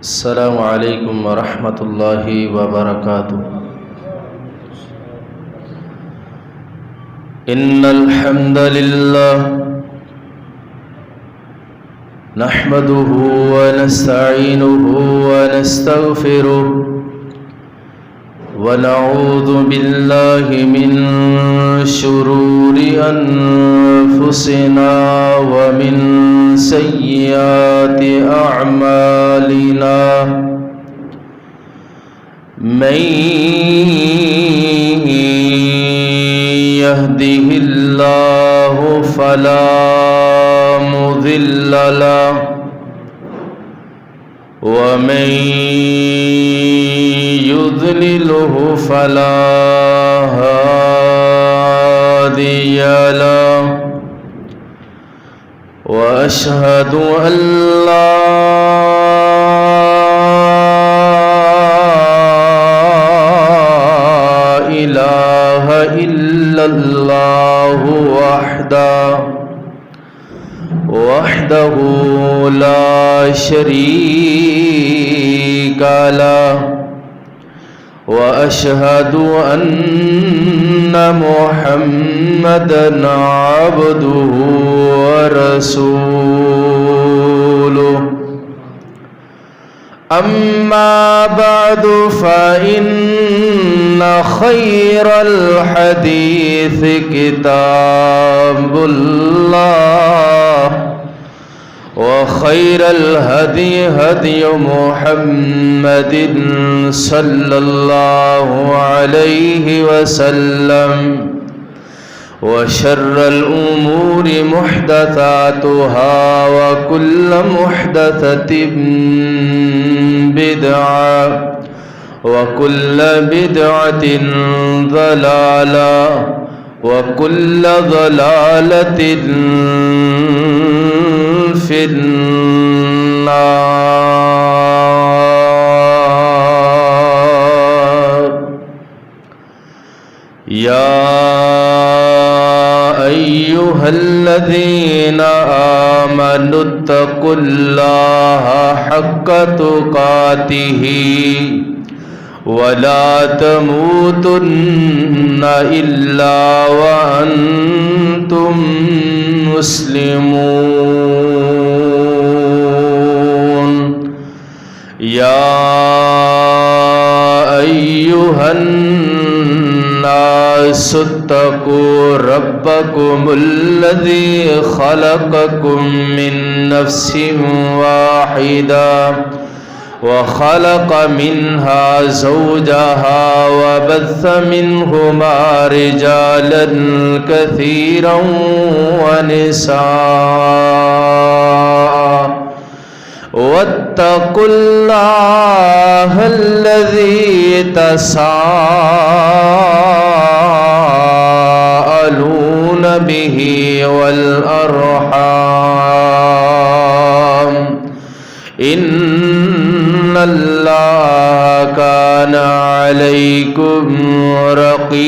अस्सलामु अलैकुम वरहमतुल्लाहि वबरकातुहू। इन्नल हम्दलिल्लाह नहमदुहू व नस्तईनुहु व नस्तगफिरुहु व नऊज़ु बिल्लाहि मिन शुरूरि अनफुसिना व मिन सय्यिआति अअमालिना। मन यहदिहिल्लाहु फला मुज़िल्ल लहु व मन युज़्लिलहु फला हादिय लहु। व अशहदु अल्ला इलाहा इल्लल्लाहु वहदहू ला शरीका लहु। व अशहदु अन्न मुहम्मदन अब्दुहू व रसूलुहू। अम्मा बअदु फ़इन्न खैरल हदीस किताबुल्लाह व खैरल हदी हदी मुहम्मदिन सल्लल्लाहु अलैहि वसल्लम व शर्रल उमूरि मुहदसातुहा व कुल्ल मुहदसतिन बिदअह व कुल्ल बिदअतिन ज़लाला व कुल्ल ज़लालतिन फिन्नार। या अय्युहल्लज़ीना आमनुत्तकुल्लाहा हक्का तुकातिही वला तमूतुन्ना इल्ला व अंतुम मुस्लिमून। या अय्युहन्नासुत्तकू रब्बकुमुल्लज़ी खलक़कुम मिन नफ्सिन वाहिदा वख़लक़ मिन्हा ज़ौजहा वबस्स मिन्हुमा रिजालन कसीरन वनिसाअ। वत्तक़ुल्लाहल्लज़ी तसाअलून बिही वल अरहाम इन्नल्लाहा कान अलैकुम रक़ीबा।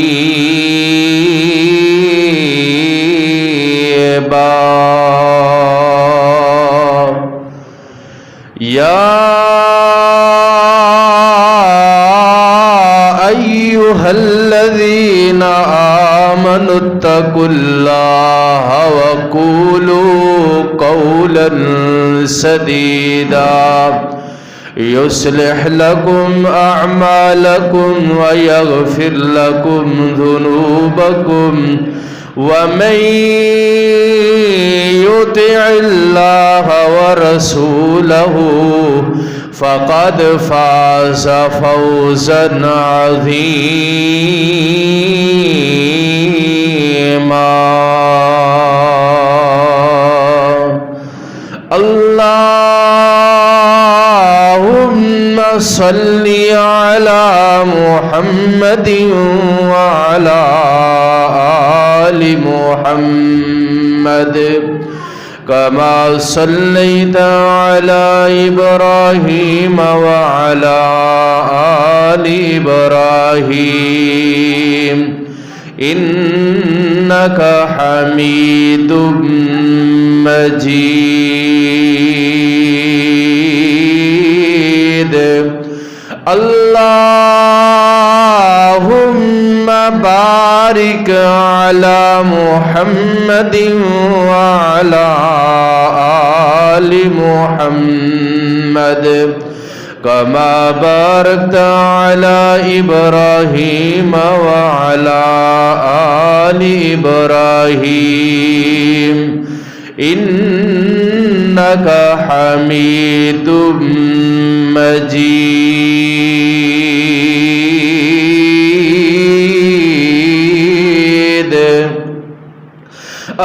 या अय्युहल्लज़ीना आमनुत्तकुल्लाहा व क़ूलू क़ौलन सदीदा युस्लिह लकुम अअमालकुम व यग़फिर लकुम ज़ुनूबकुम व मन युतिइल्लाह व रसूलहू फ़क़द फ़ाज़ फ़ौज़न अज़ीमा। अल्लाहुम्मा सल्लि अला मुहम्मदिन व अला आलि मुहम्मद कमा सल्लैता अला इब्राहीम व अला आलि इब्राहीम इन्नका हमीदुम मजीद। अल्लाहुम्मा बारिक अला मुहम्मदिन व अला आलि मुहम्मद कमा बारकता अला इब्राहीम व अला आलि इब्राहीम इन्नका हमीदुम मजीद।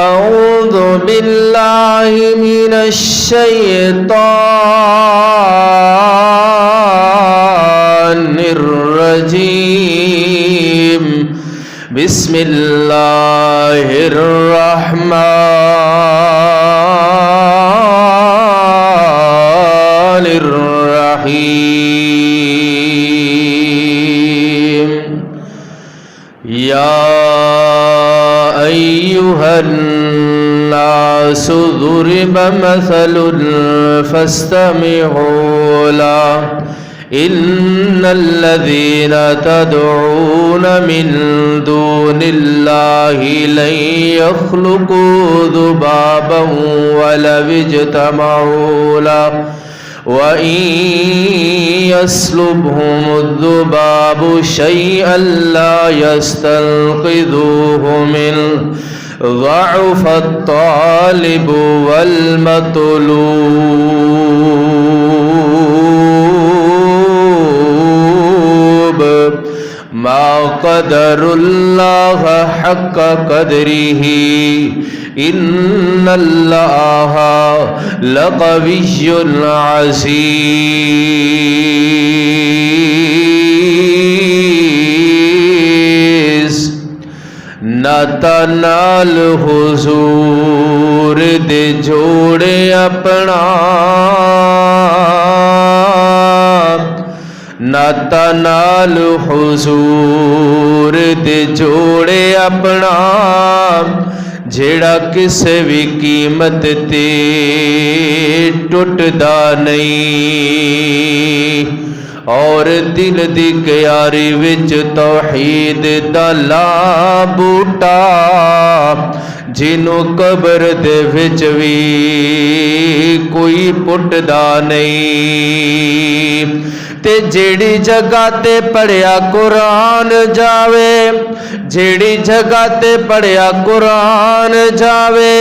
अऊज़ु बिल्लाहि मिनश शैतानिर रजीम। बिस्मिल्लाहिर रहमानिर रहीम। या अय्युहन्नासु दुरिबा मसलुन फस्तमिऊ लहु इन्नल्लज़ीना तदऊन मिन दूनिल्लाहि लन यख्लुकू ज़ुबाबन वलव इज्तमऊ लहु व इन यस्लुबहुमुज़्ज़ुबाबु शैअन ला यस्तंक़िज़ूहु मिन्हु ज़अफ़त तालिबु वल मतलूब। मा क़दरुल्लाह हक़्क़ क़द्रिही इन्नल्लाह लक़विय्युन अज़ीज़। न तनाल हुजूर दे जोड़े अपना, न तनाल हुजूर दे जोड़े अपना जेड़ा किसे भी कीमत ते टुटदा नहीं और दिल दी क्यारी विच तौहीद दा ला बूटा जिन्हों कबर दे विच भी कोई पुटदा नहीं। ते जेड़ी जगह ते पढ़िया कुरान जावे, जेड़ी जगह ते पढ़िया कुरान जावे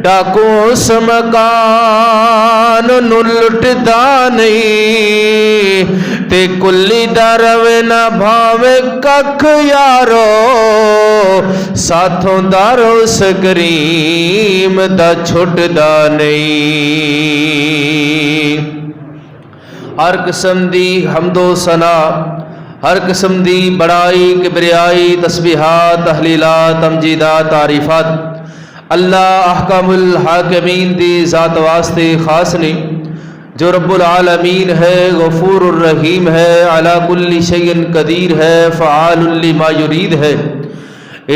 डाकू उस मकान नू लुटदा नहीं। ते कुल्ली दा रवे ना भावे कख यारो साथों दारो उस करीम दा छुटदा नहीं। हर किस्म दी हमदो सना, हर किस्म दी बड़ाई किबरियाई तस्बीहात तहलीलात तमजीदात तारीफात अल्लाह अहकामुल हाकिमीन दी ज़ात वास्ते खास ने जो रब्बुल आलमीन है, गफूरुर रहीम है, अला कुल्ली शैइन कदीर है, फ़आलुल लिमा युरीद है।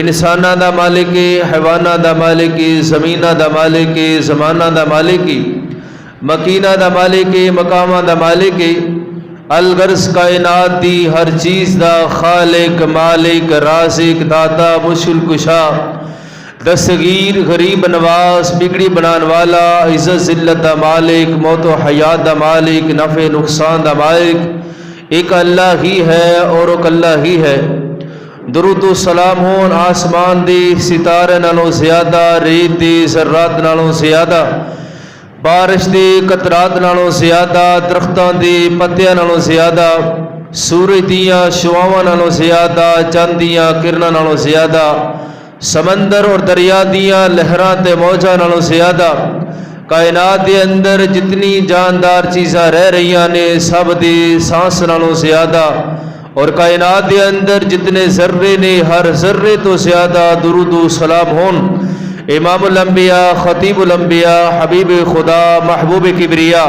इंसाना दा मालिक, हैवाना दा मालिक, ज़मीना दा मालिक, ज़माना दा मालिक, मकीना दा मालिक, मकामा दा मालिक, अलगर्ज कायनात दी हर चीज़ दा खालिक मालिक राज़िक दाता मुश्किल कुशा दस्तगीर गरीब नवाज बिगड़ी बनाने वाला इज़्ज़त ज़िल्लत दा मालिक मौत व हयात दा मालिक नफ़े नुकसान दा मालिक एक अल्लाह ही है और एक अल्लाह ही है। दुरूद व सलाम होन आसमान दी सितारे नालों ज़्यादा, रेत दी ज़र्रात नालों ज़्यादा, बारिश दी कतरात नालों ज़्यादा, दरख्तां दी पत्तियां नालों ज़्यादा, सूरज दियां शुआवां नालों ज़्यादा, चंद दियां किरणां नालों ज़्यादा, समंदर और दरिया दियां लहरां ते मौजां नालों ज़्यादा, कायनात के अंदर जितनी जानदार चीज़ां रह रही ने सब दी सांस नालों ज़्यादा और कायनात के अंदर जितने ज़र्रे ने हर ज़र्रे तो ज़्यादा दुरूद व सलाम होन इमामुल अंबिया खतीबुल अंबिया हबीब खुदा महबूब किबरिया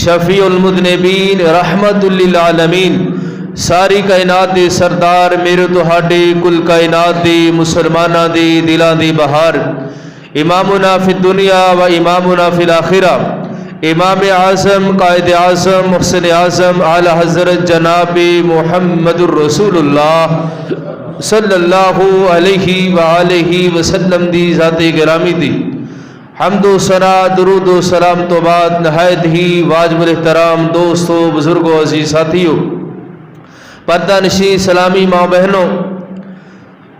शफीउल मुज़निबीन रहमतुल लिल आलमीन सारी कायनात दे सरदार मेरे तुहाडे कुल कायनात दे मुसलमाना दे दिलां दी बहार इमामुना फिद दुनिया व इमामुना फिल आखिरा इमाम आज़म कायद आज़म मुहसिन आज़म आला हज़रत जनाब मुहम्मदुर रसूलुल्लाह सल्लल्लाहु अलैहि वालैहि वसल्लम दी ज़ाते गिरामी दी हम्दो सना दुरूद व सलाम तो बाद नहायत ही वाजिबुल एहतराम दोस्तों बुजुर्गों अजीज साथियों पर्दा नशी सलामी माँ बहनों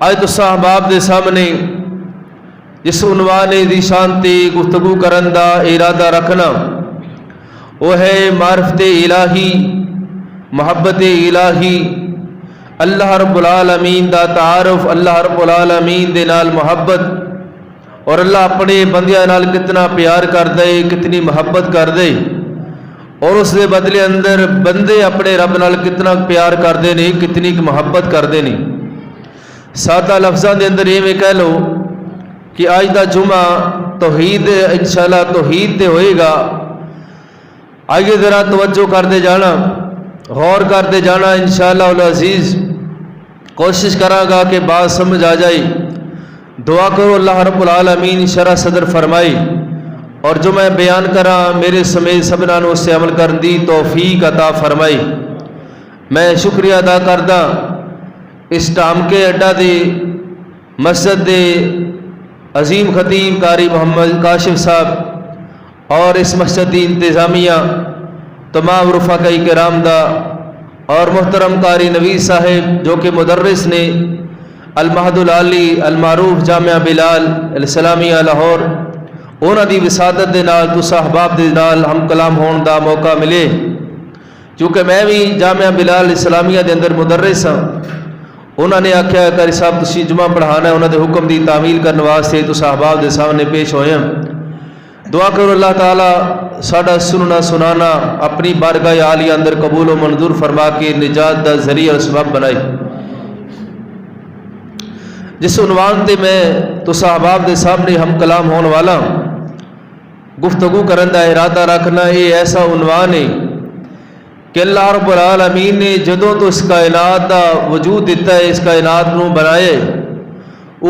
आज तो साहबाब के सामने जिस उन्वान दी शांति गुफ्तगू करन दा इरादा रखना वो है मारफत इलाही मोहब्बत इलाही अल्लाह रब्बुल आलमीन दा तारुफ अल्लाह रब्बुल आलमीन दे नाल मोहब्बत और अल्लाह अपने बंदियां नाल कितना प्यार कर दे कितनी मोहब्बत कर दे और उस दे बदले अंदर बंदे अपने रब नाल कितना प्यार करते नहीं कितनी मोहब्बत करते नहीं। सादा लफ्ज़ों के अंदर ये कह लो कि आज का जुमा तौहीद इंशाअल्लाह तौहीद ते होएगा। आइए ज़रा तवज्जो करते जाना गौर करते जाना इंशाअल्लाह उल अज़ीज़ कोशिश करांगा कि बात समझ आ जाए। दुआ करो अल्लाह रब्बुल आलमीन शरह सदर फरमाए और जो मैं बयान करा मेरे समेत सबना नूं उससे अमल करने दी तौफीक अता फरमाए। मैं शुक्रिया अदा करदा इस टामके अड्डा दे मस्जिद दे अजीम खतीब कारी मोहम्मद काशिफ साहब और इस मस्जिद की इंतज़ामिया तमाम रुफ़ाक़ाई किराम दा और मोहतरम कारी नवीस साहिब जो कि मुदर्रिस ने अल-महदुल आली अल-मारूफ जामिया बिलाल इस्लामिया लाहौर उन्हां दी विसादत दे नाल तुस अहबाब दे नाल हम कलाम होने का मौका मिले क्योंकि मैं भी जामिया बिलाल इस्लामिया के अंदर मुदर्रिस हाँ। उन्होंने आख्या कारी साहब तुसी जुमा पढ़ाना उन्होंने हुक्म की तामील करने वास्ते तुस अहबाब के सामने पेश होए। दुआ करो अल्लाह ताला साडा सुनना सुनाना अपनी बारगाह आलिया अंदर कबूल व मंजूर फरमा के निजात का जरिया और सबब बनाए। जिस उन्वान ते मैं तुस अहबाब के सामने हम कलाम होने वाला गुफ्तगू करने का इरादा रखना ये ऐसा उन्वान है कि अल्लाह रब्बुल आलमीन ने जदों तो इस कायनात का वजूद दिता है इस कायनात नूं बनाए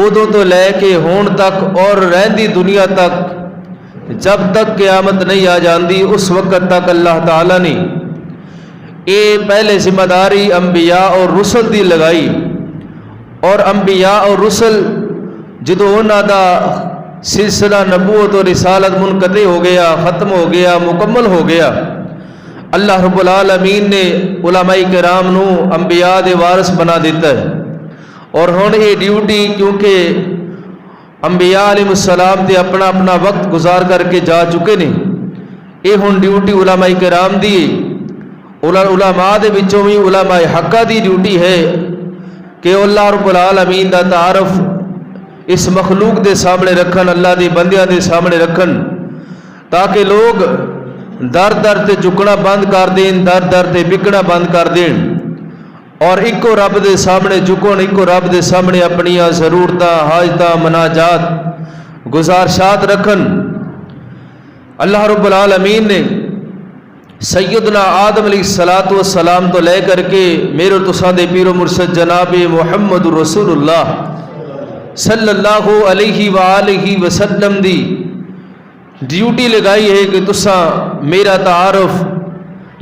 उदों तो लैके होण तक और रहंदी दुनिया तक जब तक क़यामत नहीं आ जाती उस वक़्त तक अल्लाह ताला ने ये पहले जिम्मेदारी अंबिया और रुसल दी लगाई और अंबिया और रुसल जदों उन्हां दा सिलसिला नबूवत और रिसालत मुनक़ते हो गया ख़त्म हो गया मुकम्मल हो गया अल्लाह रब्बुल आलमीन ने उलमाए किराम नूं अंबिया दे वारिस बना दिता है और हुण ये ड्यूटी क्योंकि अंबिया अलैहिस्सलाम ते अपना अपना वक्त गुजार करके जा चुके ने ये हुण ड्यूटी उलमाए किराम दी उलमा दे विचों भी उलमाए हक्का दी ड्यूटी है कि अल्लाह रब्बुल आलमीन दा तारफ इस मखलूक दे सामने रखन अल्लाह दे बंदियां दे सामने रखन ताकि लोग दर दर ते झुकना बंद कर दें दर दर ते बिकना बंद कर दें और इको रब दे सामने झुकन इको रब दे सामने अपनिया जरूरतां हाजतां मनाजात गुजारशात रखन। अल्लाह रब्बुल आलमीन ने सैयदना आदम अलैहिस्सलातु वस्सलाम तो लेकर के मेरे तुसां दे पीरो मुर्शद जनाब मुहम्मदुर रसूलुल्लाह सल्लल्लाहु अलैहि वालैहि वसल्लम दी ड्यूटी लगाई है कि तुसा मेरा तारुफ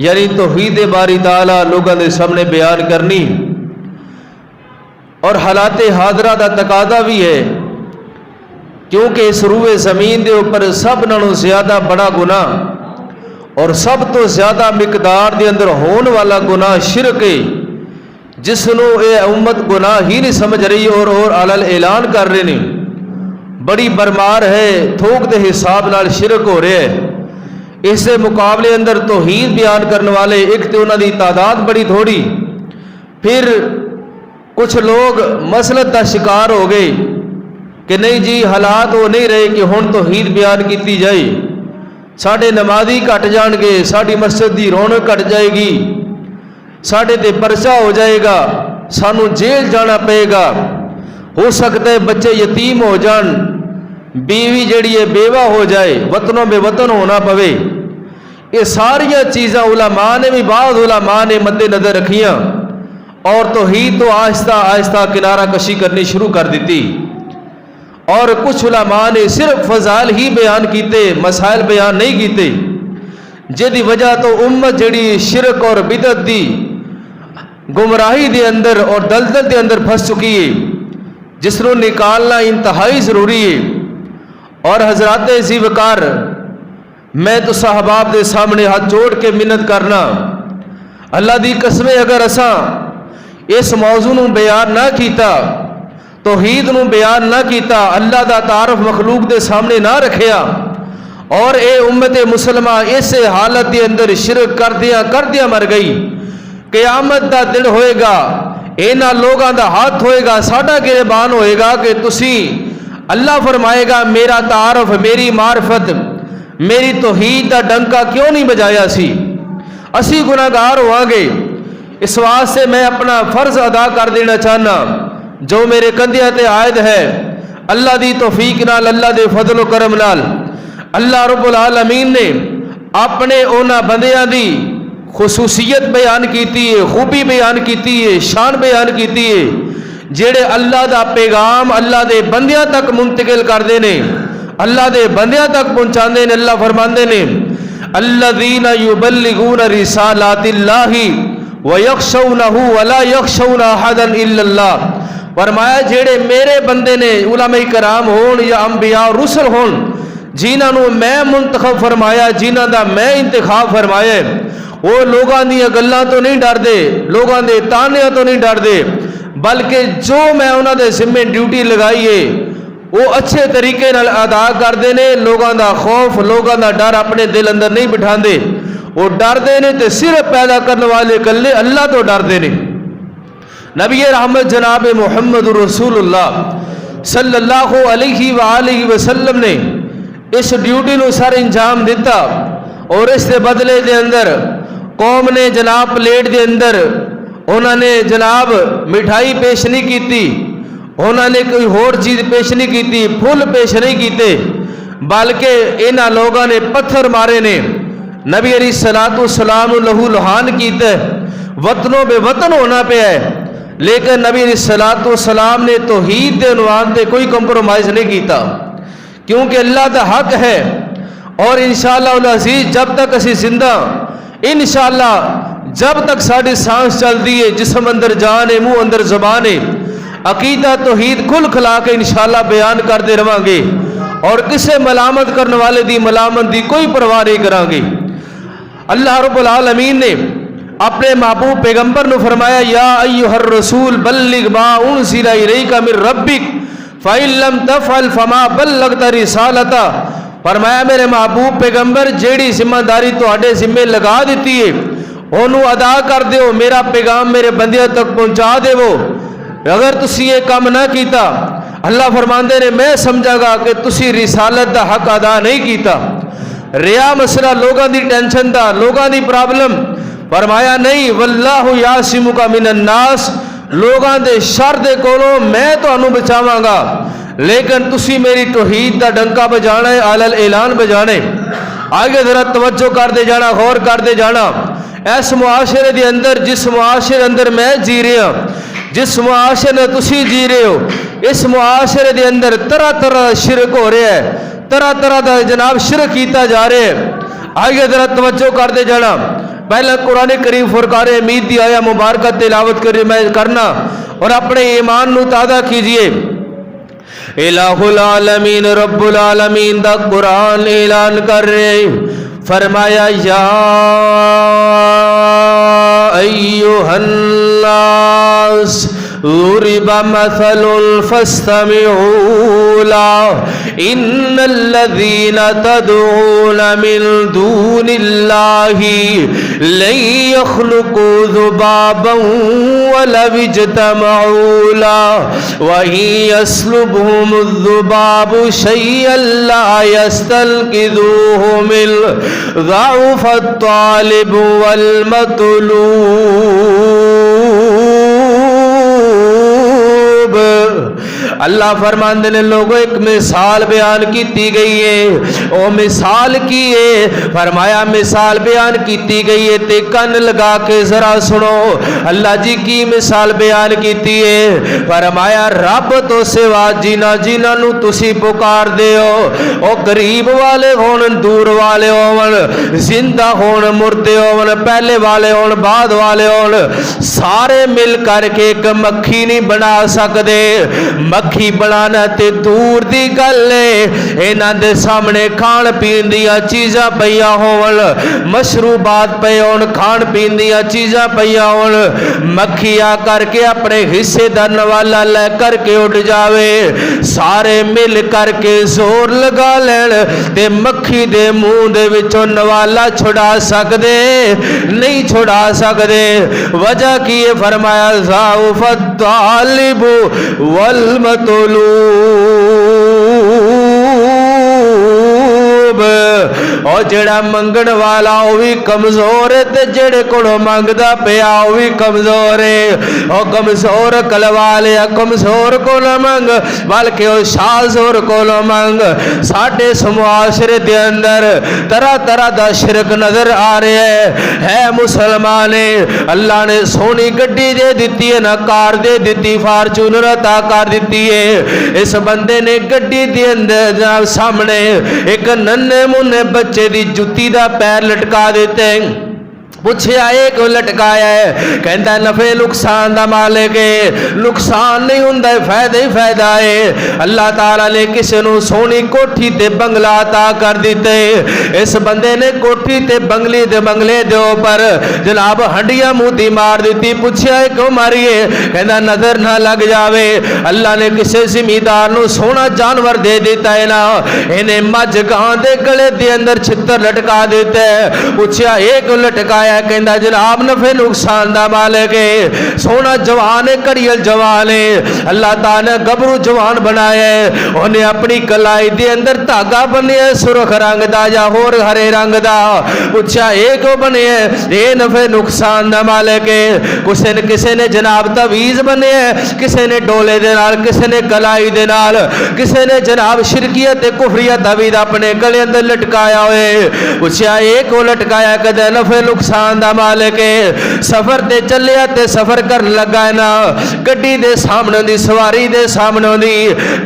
यानी तौहीद बारी ताला लोगों के सामने बयान करनी और हालात हादरा का तकादा भी है क्योंकि इस रूए ज़मीन के ऊपर सब नालों ज़्यादा बड़ा गुनाह और सब तो ज़्यादा मिकदार के अंदर होने वाला गुनाह शिरक है जिसनों ये उम्मत गुनाह ही नहीं समझ रही और अलल ऐलान कर रहे हैं बड़ी बरमार है थोक दे हिसाब नाल शिरक हो रहा है। इस मुकाबले अंदर तौहीद बयान करने वाले एक तो उन्होंने तादाद बड़ी थोड़ी फिर कुछ लोग मसलत का शिकार हो गए कि नहीं जी हालात वो नहीं रहे कि हुण तौहीद बयान की जाए साढ़े नमाजी घट जाएंगे साड़ी मस्जिद की रौनक घट जाएगी साढ़े ते परचा हो जाएगा सानू जेल जाना पेगा हो सकता है बच्चे यतीम हो जान बीवी जड़ी है बेवा हो जाए वतनों में वतन होना पवे। ये सारिया चीज़ां उलमा ने भी बाद उलमा ने मद्देनजर रखियां और तौहीद तो आहिस्ता आहिस्ता किनारा कशी करनी शुरू कर दी और कुछ उलमा ने सिर्फ फजाइल ही बयान किए मसाइल बयान नहीं किए जिहदी वजह तो उम्मत जिहड़ी शिरक और बिदत दी गुमराही दे अंदर और दलदल के अंदर फंस चुकी है, जिसनों निकालना इंतहाई ज़रूरी है। और हजरात ज़ीवकार, मैं तो साहबाब के सामने हाथ जोड़ के मिन्नत करना, अल्लाह दी कसम अगर असा इस मौजू नूं बयान ना किया, तौहीद नूं बयान ना किया, अल्लाह दा तारफ मखलूक के सामने ना रखिया और ये उम्मत मुसलमा इस हालत के अंदर शिरक करदिया मर गई, क़यामत का दिन होएगा, इन्हां लोगों का हाथ होएगा, साडा गिरबान होएगा कि तुसी अल्लाह फरमाएगा मेरा तारफ, मेरी मार्फत, मेरी तौहीद का डंका क्यों नहीं बजाया सी, असी गुनाहगार होवांगे। इस वास्ते मैं अपना फर्ज अदा कर देना चाहना जो मेरे कंधियां ते आयद है। अल्लाह दी तौफीक नाल, अल्लाह दे फजल व करम नाल अल्लाह रब्बुल आलमीन ने अपने उन्हां बंदियां दी खुसूसियत बयान की है, खूबी बयान की है, शान बयान की है, जेड़े अल्लाह दा पैगाम अल्लाह दे बंदियां तक मुंतकिल करते ने, अल्लाह दे बंदियां तक पहुंचाते ने। अल्लाह फरमाते ने अल्लज़ीना युबल्लिगूना रिसालातिल्लाहि व यख्शौनहु व ला यख्शौना अहदन इल्लल्लाह। फरमाया जेड़े मेरे बंदे ने, उलमा कराम होन या अंबिया रुसल होन, जिन्होंने मैं मुंतखब फरमाया, जिन्हों का मैं इंतखाब फरमाया, वो लोगों दी गल्लां तो नहीं डरते, लोगों के तानिया तो नहीं डरते, बल्कि जो मैं उन्होंने जिम्मे ड्यूटी लगाई है वो अच्छे तरीके नाल अदा करते हैं। लोगों का खौफ, लोगों का डर अपने दिल अंदर नहीं बिठाते, वो डरते हैं तो सिर्फ पैदा करने वाले कल्ले अल्लाह तो डरते हैं। नबी रहमत जनाब मुहम्मद रसूलुल्लाह सल्लल्लाहु अलैहि वसल्लम ने इस ड्यूटी को सर अंजाम दिता और इसके बदले के अंदर कौम ने जनाब प्लेट के अंदर उन्होंने जनाब मिठाई पेश नहीं की, उन्होंने कोई होर चीज़ पेश नहीं की, फुल पेश नहीं किए, बल्कि इन्होंने लोगों ने पत्थर मारे ने। नबी अलैहिस्सलातु सलाम लहू लुहान कीता, वतनों बेवतन होना पे है, लेकिन नबी अलैहिस्सलातु सलाम ने तौहीद के उन्वान पर कोई कंप्रोमाइज़ नहीं किया, क्योंकि अल्लाह का हक है। और इंशाअल्लाह अज़ीज़ जब तक असी जिंदा, इंशाअल्लाह जब तक साड़ी सांस चलती है, जिसम अंदर जान है, मुंह अंदर जबान है, अकीदा तौहीद खुल खिला के इंशाअल्लाह बयान करते रवांगे और किसी मलामत करने वाले दी मलामत की कोई परवाह नहीं करांगे। अल्लाह रब्बुल आलमीन ने अपने महबूब पैगंबर ने फरमाया, या अय्युहर रसूल बल्लिग मा उनज़िला इलैका मिर रब्बिक फ़इन लम तफ़अल फ़मा बल्लगता रिसालता। फरमाया मेरे महबूब पैगंबर, जेड़ी जिम्मेदारी तुहाडे जिम्मे लगा दी है ओनू अदा कर दो, मेरा पैगाम मेरे बंदियां तक पहुंचा देवो। अगर तुसी ये काम ना किया, अल्लाह फरमांदे ने मैं समझागा कि तुसी रिसालत का हक अदा नहीं किया। रिया मसला लोगों की टेंशन का, लोगों की प्रॉब्लम, फरमाया नहीं, वल्लाहु यासिमुका मिनन नास, लोगों के शर दे कोलों मैं तुहानू बचावांगा, लेकिन तुसी मेरी तौहीद का डंका बजाना है, अलल ऐलान बजाना है। आगे जरा तवज्जो करते जाना, गौर करते जाना। इस मुआशरे के अंदर, जिस मुआशरे अंदर मैं जी रहा, जिस मुआशरे में तुसी जी रहे हो, इस मुआशरे के अंदर तरह तरह शिरक हो रहा है, तरह तरह का जनाब शिरक किया जा रहा है। आगे जरा तवज्जो करते जाना। पहले कुरान करीम फुरकान हमीद की आया मुबारक तिलावत करना और अपने ईमान नू ताज़ा कीजिए। इलाहुल आलमीन रब्बुल आलमीन दा कुरान ऐलान कर रहे, फरमाया या अय्युहन नास ज़ुरिबा मसलुन फस्तमिऊ लहु इन्नल्लज़ीना तदऊना मिन दूनिल्लाहि लन यख़्लुक़ू ज़ुबाबन वलव इज्तमऊ लहु व इन यस्लुबहुमुज़्ज़ुबाबु शय्अन ला यस्तनक़िज़ूहु मिन्हु ज़अफ़त तालिब वल मतलूब। अल्लाह फरमाते ने लोगों एक मिसाल बयान की गई है। ओ मिसाल की है, फरमाया मिसाल बयान की गई है ते कन लगा के जरा सुनो। अल्लाह जी की मिसाल बयान की है, फरमाया रब तो सिवा जिन्हां जिन्हां नूं तुसी पुकार दे हो, ओ गरीब वाले होण दूर वाले होवन, जिंदा होण मुर्दे होवन, पहले वाले होण बाद वाले होण, सारे मिल करके एक मक्खी नहीं बना सकते। मक्खी बनाना ते दूर दी गल है, इन्हां दे सामने खाण पीण दीयां चीज़ां पईयां होवन, मशरूबात पे होण, खाण पीण दीयां चीज़ां पईयां होण, मक्खी आ करके अपने हिस्से दा नवाला ले करके उड़ जावे, सारे मिल करके जोर लगा लैण ते मक्खी दे मुंह दे विचों नवाला छुड़ा सकदे नहीं, छुड़ा सकदे। वजह की है, फरमाया ज़ाउफ़त तालिबु वल मतलूब, और जेड़ा मंगण वाला वो भी कमजोर है ते जेड़े कोलों मंगदा पिया वो भी कमजोर है। और कमजोर कलवाले कमजोर कोलों मंग, बल्कि वो शाजोर कोलों मंग। साडे मुआशरे दे अंदर तरह तरह दा शिरक नजर आ रहा है। मुसलमान अल्लाह ने सोनी गड्डी दे दी है, ना कार दे दी, फार्चूनर अता कर दी है। इस बंदे ने गड्डी दे अंदर सामने एक नन्हे मुन्ने बच्चे दी जुत्ती दा पैर लटका देते। पूछया ये क्यों लटकाया है? कहता नफे नुकसान दा मालिक है, नुकसान नहीं हुंदा, फायदा ही फायदा है। अल्लाह ताला ने किसी नूं सोहनी कोठी ते बंगला अता कर दिते। इस बंदे ने कोठी ते बंगले दे ऊपर जनाब हंडिया मूती मार दी। पूछया ये क्यों मारी है? कहता नजर ना लग जावे। अल्लाह ने किसी जिमीदार नूं सोहना जानवर दे दिता है ना, इन्हें मझ गां दे गले दे अंदर छितर लटका दिते। पूछया ये क्यों लटकाया? कहता जनाब नफे नुकसान दा मालिक है, सोना जवान है, घड़ियल जवान है। अल्लाह ताला ने गबरू जवान बनाया है, उन्हें अपनी कलाई दे अंदर धागा बनिया सुरख रंग दा या होर हरे रंग दा। पूछा ये क्यों बने? ये नफे नुकसान दा मालिक है। किसी ने जनाब तवीज बने, किसी ने डोले दे नाल, किसी ने कलाई दे नाल, किसी ने जनाब शिरकियत कुफरियत तवीज अपने गले अंदर लटकाया हुए। पूछा ये क्यों लटकाया? कदे नफे नुकसान दा मालिक है। सफर ते चलिया ते सफर कर लगा ना, गड्डी दे सामने दी सवारी दे सामने दी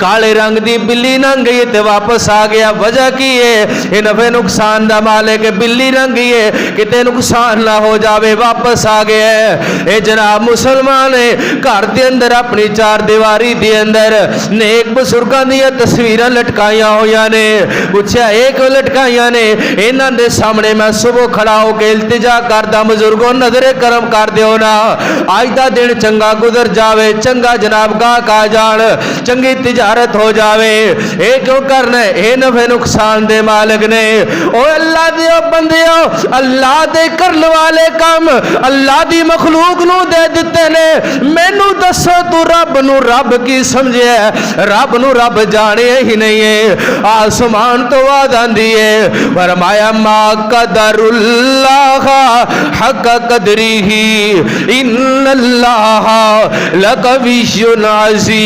काले रंग दी बिल्ली लंघ गई ते वापस आ गया। वजह की है? ये नफे नुकसान दा मालिक है, बिल्ली लंघी है किते नुकसान ना हो जावे, वापस आ गया है। ये जनाब मुसलमान है, घर दे अंदर अपनी चार दीवारी दे अंदर नेक बुजुर्गां दी तस्वीरां लटकाइयां होइयां ने। पूछया ये क्यों लटकाइयां ने? इन्हां दे सामने मैं सुबह खड़ा होके इल्तिजा करदा बुजुर्गों नजरे करम कर दियो ना, आज दा दिन चंगा गुजर जावे, चंगा जनाब गाहक आ जान, चंगी तिजारत हो जावे। ये क्यों करना? ये नफे नुकसान दे मालिक ने। ओ अल्लाह दे बंदियो, अल्लाह दे करने वाले काम अल्लाह दी मखलूक नू दे दिते ने। मैनू दसो तू रब नू रब की समझे? रब नू रब जाने ही नहीं है। आसमान तो आवाज आंदी है, फरमाया मा कदरुल्लाह हक कदरिही इन्नल्लाह लकवियुन अज़ीज़।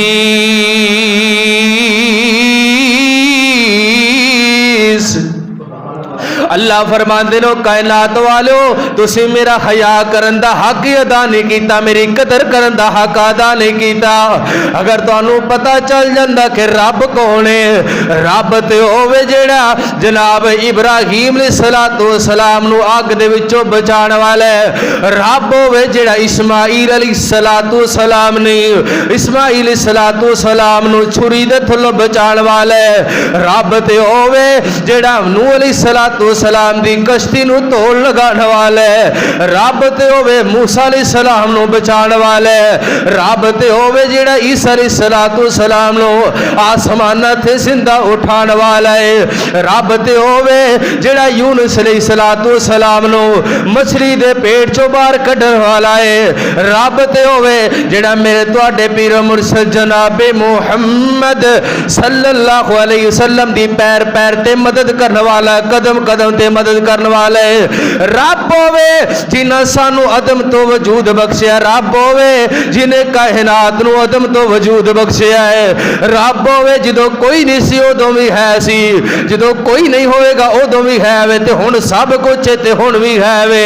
अल्लाह फरमाते नो कायनात वालो तुसी मेरा हया करन दा हक अदा नहीं कीता, मेरी कदर करन दा हक अदा नहीं कीता। अगर तुहानू पता चल जांदा कि रब कौन है, रब ते होवे जेड़ा जनाब इब्राहीम अलैहिस्सलाम नु अग दे विचों बचाने वाला है। रब होवे जेड़ा इस्माईल अलैहिस्सलाम नहीं, इस्माईल अलैहिस्सलाम नु छुरी दे थल्लों बचाने वाला है। रब ते होवे जेड़ा नूह अलैहिस्सलाम दी कश्ती नू तोड़ लगाने वाला है। रब ते होवे मूसा अलैहिस्सलाम नू बचाने वाला है। रब ते होवे जेड़ा ईसा अलैहिस्सलाम नू आसमानां ते जिंदा उठाने वाला है। रब ते होवे जेड़ा यूनुस अलैहिस्सलाम नू मछली दे पेट चों बाहर कढण वाला है। रब ते होवे जेड़ा मेरे तुहाडे पीर मुर्शद जनाबे मुहम्मद सल्लल्लाहु अलैहि वसल्लम दी पैर पैर ते मदद करने वाला, कदम कदम ते मदद करने वाले रब होवे जिन्हें सानू अदम तो वजूद बख्शिया, रब होवे जिन्हें कायनात नू अदम तो वजूद बख्शिया है, रब होवे जदों कोई नहीं सी उदों भी है सी, जदों कोई नहीं होएगा उदों भी है वे, ते हुण सब कुछ है ते हुण भी है वे।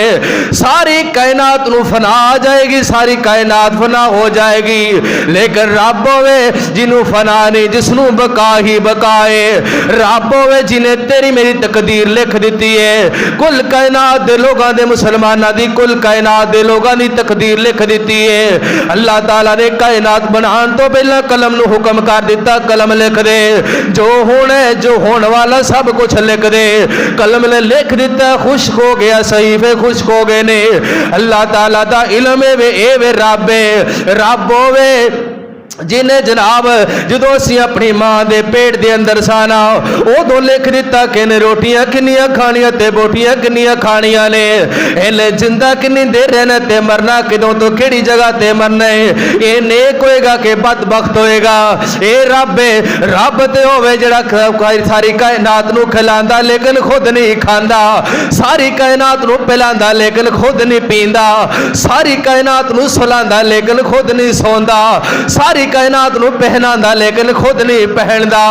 सारी कायनात नू फना आ जाएगी, सारी कायनात फना हो जाएगी, लेकिन रब होवे जिन्हों फना नहीं, जिसनू बका ही बकाए, रब होवे जिन्हें तेरी मेरी तकदीर लिख दी है। कुल कायनात दे लोगां दे मुसलमानां दी, कुल कायनात दे लोगां दी तकदीर लिख दी है। अल्लाह ताला ने कायनात बनाने तो पहला कलम नू हुक्म कर दिता, कलम लिख दे, जो होना है जो होने वाला सब कुछ लिख दे। कलम ने लिख दिता, खुश्क हो गया, सहीफे खुश्क हो गए ने। अल्लाह ताला दा इल्म है वे, ए वे रब है, रब होवे जिन्हें जनाब जो असी अपनी मां के पेट के अंदर साना उदों लिख दिता कि रोटियां किनिया खानिया ते बोटियां किनिया खानिया ने, इन्हें जिंदा किन्नी देर रहना ते मरना किदों तो किहड़ी जगह ते मरना है, ये नेक होएगा कि बदबख्त होएगा। ये रब है, रब ते होवे जिहड़ा सारी कायनात नू खिलांदा लेकिन खुद नहीं खांदा, सारी कायनात नू पिलांदा लेकिन खुद नहीं पींदा, सारी कायनात नू सुलांदा लेकिन खुद नहीं सौंदा, सारी कायनात नू पहनांदा लेकिन खुद नहीं पहनदा।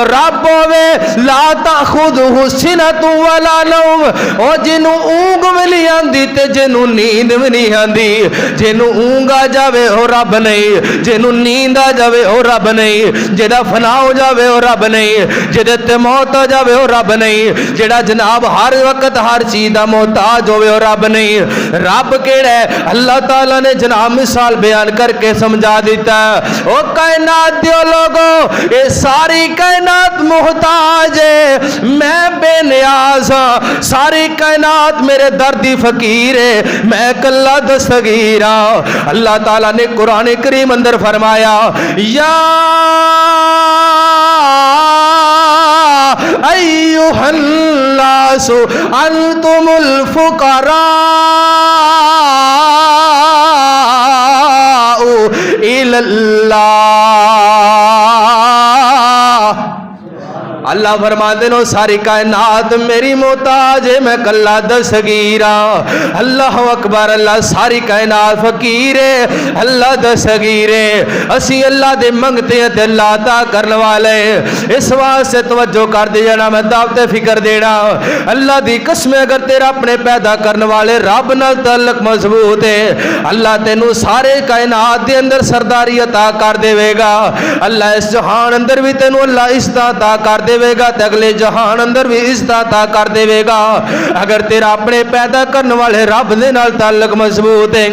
रब होवे ला ताखुदहु सिनतु वला नौम, ओ जिन्नू ऊंग भी नहीं आंदी ते जिन्नू नींद भी नहीं आंदी, जिन्नू ऊंग आ जावे ओ रब नहीं, जिन्नू नींद आ जावे ओ रब नहीं, जेड़ा फना हो जावे ओ रब नहीं, जेदे ते मौत आ जावे ओ रब नहीं, जेड़ा जनाब हर वक्त हर चीज दा मोहताज होवे ओ रब नहीं। रब केड़ा है? अल्लाह ताला ने जनाब मिसाल बयान करके समझा दिता, ओ कायनात दियो लोगो, ये सारी कायनात मोहताज है, मैं बेनियाज हाँ, सारी कायनात मेरे दर्दी फकीर है, मैं कल्ला दस्तगीर हाँ। अल्लाह ताला ने कुरान करीम अंदर फरमाया, या अय्युहन्नासु अंतुमुल फुकरा इल्लल्लाह। अल्लाह फरमाते नो सारी कायनात मेरी मोहताज है, मैं कल्ला दस्तगीर हाँ। अल्लाह अकबर, अल्लाह सारी कायनात फकीर है, अल्लाह दस्तगीर है। असी अल्लाह दे मंगते हैं ते अल्लाह अता करने वाले, इस वास्ते तवज्जो कर दे जाना, मैं दावते फिक्र देना। अल्लाह दी कसम, अगर तेरा अपने पैदा करने वाले रब नाल ताल्लुक मजबूत है, अल्लाह तेनू सारे कायनात दे अंदर सरदारी अता कर देवेगा। अल्लाह इस जहान अंदर भी तेनू अल्लाह इज्जत अता कर देवेगा ते अगले जहान अंदर भी इज्जत अता कर देवेगा, अगर तेरा अपने पैदा करने वाले रब दे नाल ताल्लुक मजबूत है।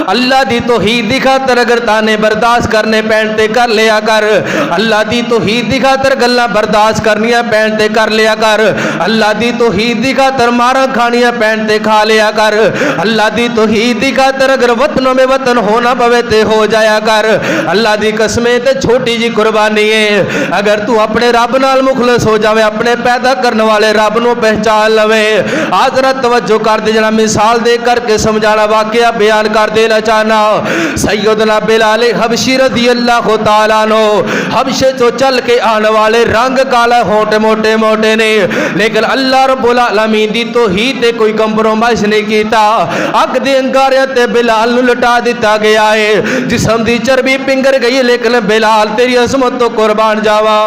अल्लाह दी तौहीद दी खातर अगर ताने बर्दाश्त करने पैण ते कर लिया कर, अल्लाह दी तौहीद दी खातर गल्लां बर्दाश्त करनियां पैण ते कर लिया कर, अल्लाह दी तौहीद दी खातर मारा खानियां पैण ते खा लिया कर, अल्लाह दी तौहीद दी खातर अगर वतनों में वतन होना पवे ते हो जाया कर। अल्लाह दी कसमें ते छोटी जी कुर्बानी है, अगर तू अपने रब नाल मुखलस हो जावे, अपने पैदा करने वाले रब नू पहचान लवे। आज जरा तवज्जो कर दे, जरा मिसाल दे करके समझाना वाकया बयान कर देना चाहना। सैयदना बिलाल हबशी रज़ी अल्लाह तआला अन्हु, हबशे तो चल के आने वाले, रंग काला, होंठ मोटे मोटे ने, लेकिन अल्लाह रब्बुल आलमीन दी तौहीद ते कोई कंप्रोमाइज नहीं कीता। अग दे अंगारे ते बिलाल नू लटा दिता गया है, जिस्म दी चर्बी पिंगर गई, लेकिन बिलाल तेरी अज़मत तो कुर्बान जावा।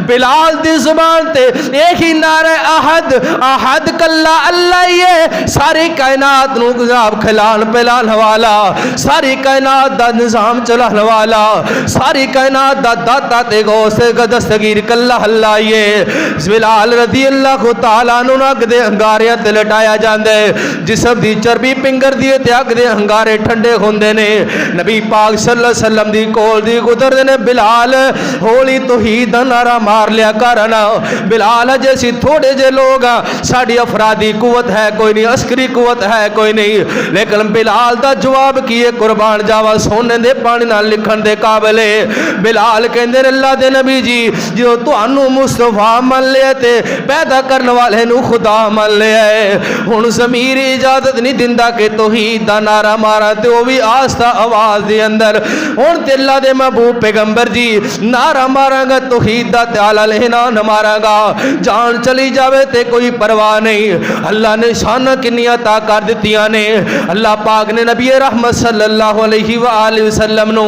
बिलाल दी ज़ुबान ते एक ही नारा अहद, अहद कल्ला अल्लाह ही है, सारी कायनात नू गुज़ाब खिलान पिलान वाला, सारी कायनात दा निजाम चलाने वाला, सारी कायनात दा दाता ते गौस दस्तगीर कल्ला अल्लाह ही है। बिलाल रज़ी अल्लाह तआला अन्हु अग दे अंगारे ते लटाया जांदा है, जिस्म दी चर्बी पिंगर दी ते अग दे अंगारे ठंडे होंदे ने। नबी पाक सल्लल्लाहु अलैहि वसल्लम दी कोल दी गुजरदे ने, बिलाल होली तौहीद दा नारा मार लिया कर ना। बिलाल जैसी थोड़े जे लोग, साड़ी अफरादी कुवत है कोई नहीं, अस्करी कुवत है कोई नहीं, लेकिन बिलाल दा जवाब जवाब किए कुर्बान जावा सोने दे पानी नाल लिखण दे काबिल है। बिलाल कहंदे अल्लाह दे नबी जी जो तुहानू मुस्तफा मान लिया ते पैदा करने वाले नू खुदा मान लिया है। हुण ज़मीर इजाजत नहीं दिंदा कि तौहीद दा नारा मारा ते वो भी आस्था आवाज दे अंदर। हुण ते अल्लाह दे महबूब पैगंबर जी नारा मारांगा तौहीद दा ते आला लेना न मारांगा, जान चली जावे ते कोई परवाह नहीं। अल्लाह ने शान किन्नियां ता कर दित्तियां ने। अल्लाह पाक ने नबी रहमत सल्लल्लाहु अलैहि वसल्लम नू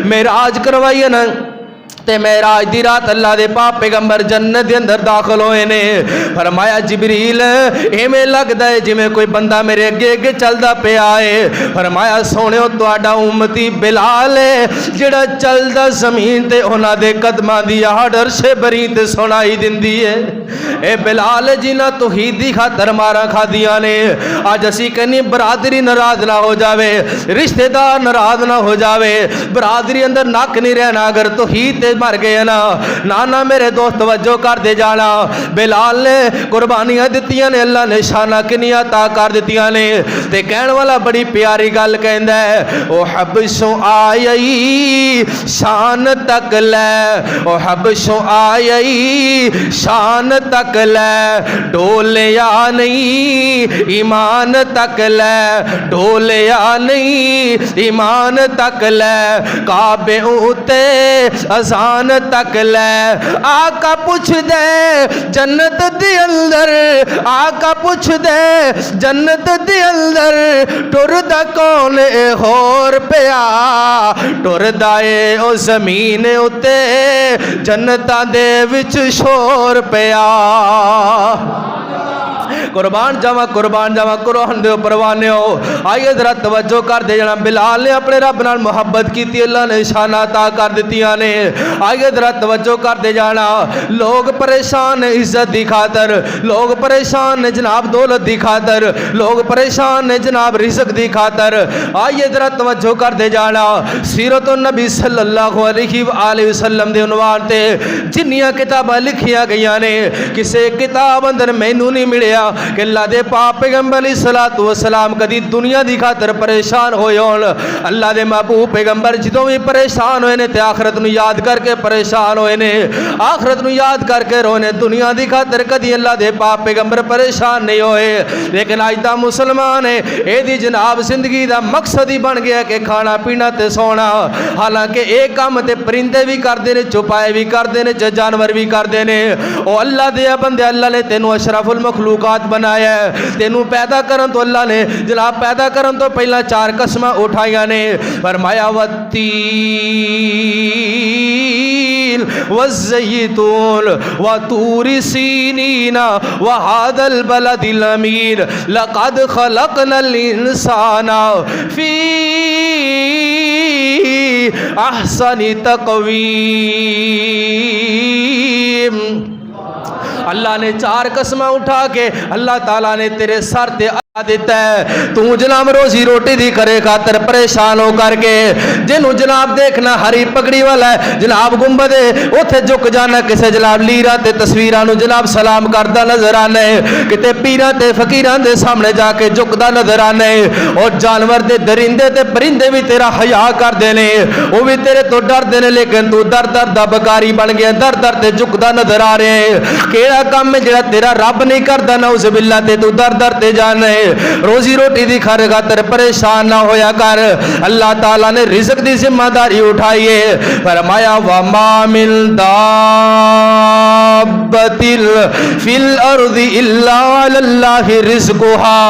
मेराज करवाई ना ते मेराज दी रात अल्लाह दे पाक पैगंबर जन्नत दे अंदर दाखिल होए ने। फरमाया जिबरील एवें लगदा है जिवें कोई बंदा मेरे अगे अगे चलदा पिया है। फरमाया सोहणियो तुहाडा उम्मती बिलाल है जिहड़ा चलदा जमीन ते उन्हां दे कदमां दी आहट अरशे बरी ते सुनाई दिंदी है। ए बिलाल जिन्हां तौहीद दी खातर मारा खादियां ने। अज असीं कहनी बरादरी नाराज ना हो जावे, रिश्तेदार नाराज ना हो जावे, बरादरी अंदर नक नहीं रहना अगर तौहीद मर गए ना। नाना मेरे दोस्त तवज्जो कर दे जाना, बिलाल ने कुर्बानियां दित्तियां ने, अल्लाह ने शाना किनियां ता कर दित्तियां ने। ते कहण वाला बड़ी प्यारी गल कहंदा है ओ हबशों आई शान तक लै, ओ हबशों आई शान तक लै, डोलिया नहीं ईमान तक लै, डोलिया नहीं ईमान तक लै, काबे उते अजान तक लै। आका पुछ दे जन्नत दे अंदर, आका पुछ दे जन्नत दे अंदर टुरदा कौन होर पिया, टुरदा ए ओ जमीन उते जन्नतां दे विच शोर पिया। कुर्बान जावा कुरान दे परवाने हो। आइए जरा तवज्जो कर दे जाना। बिलाल ने अपने रब नाल मुहब्बत की, अल्लाह ने शाना ता कर दित्तियां ने। आइए जरा तवज्जो कर दे जाना। लोग परेशान है इज्जत दी खातर, लोग परेशान ने जनाब दौलत दी खातर, लोग परेशान ने जनाब रिज़्क दी खातर। आइए जरा तवज्जो कर दे जाना। सीरत नबी सल्लल्लाहु अलैहि वसल्लम दे उनवान ते जिन्नियां किताबां लिखियां गईयां ने, किसी किताब अंदर मैनू नहीं मिलिया कि अल्लाह दे पाक पैगंबर अलैहिस्सलातु वस्सलाम कदी दुनिया दी खातर परेशान होए होण। अल्लाह दे महबूब पैगंबर जदों भी परेशान होए ने ते आखिरत नूं याद करके परेशान होए ने, आखिरत नूं याद करके रोए ने। दुनिया दी खातर कदी अल्लाह दे पाक पैगंबर परेशान नहीं होए। लेकिन अज दा मुसलमान है एदी जनाब जिंदगी दा मकसद ही बन गया कि खाना पीना ते सोना। हालांकि एक काम ते परिंदे भी करते ने, चौपाए भी करते ने, जानवर भी करते ने। ओ अल्लाह दे बंदे, अल्लाह ने तेनू अशरफुल मखलूकात बनाया है। तेनू पैदा करन तो अल्लाह ने जनाब पैदा करन तो पहला 4 कसमां उठाइया ने। फरमाया वत्तीन वज़्ज़ैतून वतूरि सीनीना वहादल बलदिल अमीर लक़द खलक़नल इंसाना फी अहसनी तक़वीम। अल्लाह ने 4 कसमां उठा के अल्लाह ताला ने तेरे सर ते देता है। तू जनाब रोजी रोटी दी करे खातर परेशान हो करके जिन्हों जनाब देखना हरी पगड़ी वाला है जनाब गुंबद उथे झुक जाना, किसे जनाब लीरा ते तस्वीरां नूं जनाब सलाम करदा नजर आना है, किते पीरां ते फकीरां दे सामने जाके झुकदा नजर आना है। और जानवर दे दरिंदे ते परिंदे भी तेरा हया करदे ने, वो भी तेरे तो डरदे ने, लेकिन तू दर दर दा बकारी बन गया, दर दर ते झुकदा नजर आ रहा है। केड़ा काम है जेड़ा तेरा रब नहीं करदा नौज़ बिल्ला ते तू दर दर ते जाना है। रोजी रोटी दी खातर परेशान ना होया कर। अल्लाह ताला ने रिज़्क दी जिम्मेदारी उठाई है। फरमाया वमा मिन दाब्बतिल फिल अर्दि इल्ला अल्लाहि रिज़्कुहा।